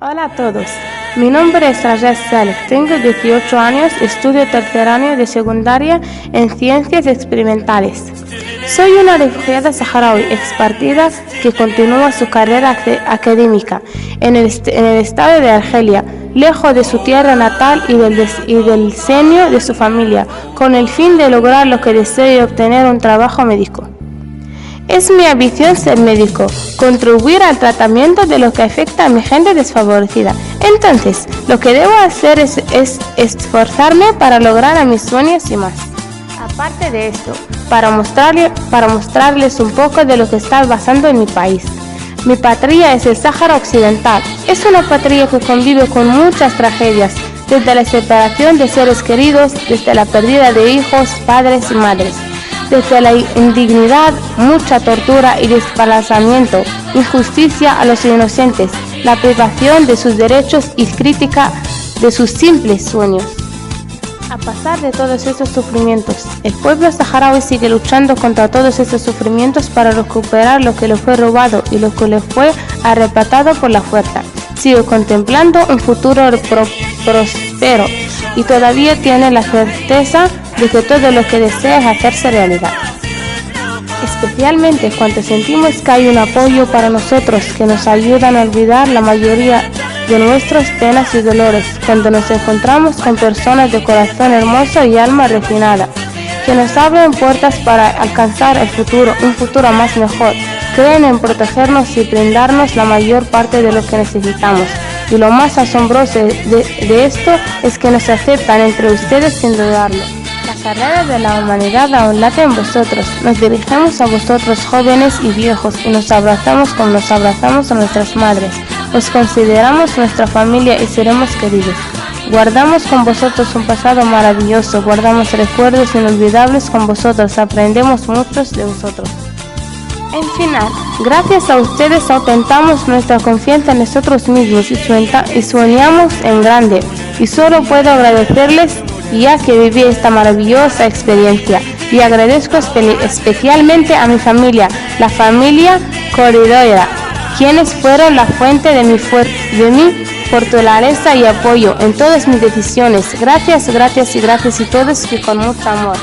Hola a todos, mi nombre es Rajesh Saleh, tengo 18 años, estudio tercer año de secundaria en Ciencias Experimentales. Soy una refugiada saharaui expatriada que continúa su carrera académica en el estado de Argelia, lejos de su tierra natal y del seno de su familia, con el fin de lograr lo que deseo y obtener un trabajo médico. Es mi ambición ser médico, contribuir al tratamiento de lo que afecta a mi gente desfavorecida. Entonces, lo que debo hacer es esforzarme para lograr a mis sueños y más. Aparte de esto, para mostrarles un poco de lo que está pasando en mi país. Mi patria es el Sáhara Occidental. Es una patria que convive con muchas tragedias, desde la separación de seres queridos, desde la pérdida de hijos, padres y madres. Desde la indignidad, mucha tortura y desplazamiento, injusticia a los inocentes, la privación de sus derechos y crítica de sus simples sueños. A pesar de todos estos sufrimientos, el pueblo saharaui sigue luchando contra todos estos sufrimientos para recuperar lo que le fue robado y lo que le fue arrebatado por la fuerza. Sigue contemplando un futuro próspero y todavía tiene la certeza de que todo lo que desea es hacerse realidad. Especialmente cuando sentimos que hay un apoyo para nosotros que nos ayudan a olvidar la mayoría de nuestras penas y dolores, cuando nos encontramos con personas de corazón hermoso y alma refinada, que nos abren puertas para alcanzar un futuro más mejor, creen en protegernos y brindarnos la mayor parte de lo que necesitamos. Y lo más asombroso de esto es que nos aceptan entre ustedes sin dudarlo. La carrera de la humanidad aún late en vosotros. Nos dirigimos a vosotros jóvenes y viejos y nos abrazamos como nos abrazamos a nuestras madres. Os consideramos nuestra familia y seremos queridos. Guardamos con vosotros un pasado maravilloso, guardamos recuerdos inolvidables con vosotros, aprendemos muchos de vosotros. En final, gracias a ustedes aumentamos nuestra confianza en nosotros mismos y soñamos en grande. Y solo puedo agradecerles ya que viví esta maravillosa experiencia. Y agradezco especialmente a mi familia, la familia Corredera, quienes fueron la fuente de mi fortaleza y apoyo en todas mis decisiones. Gracias y todos y con mucho amor.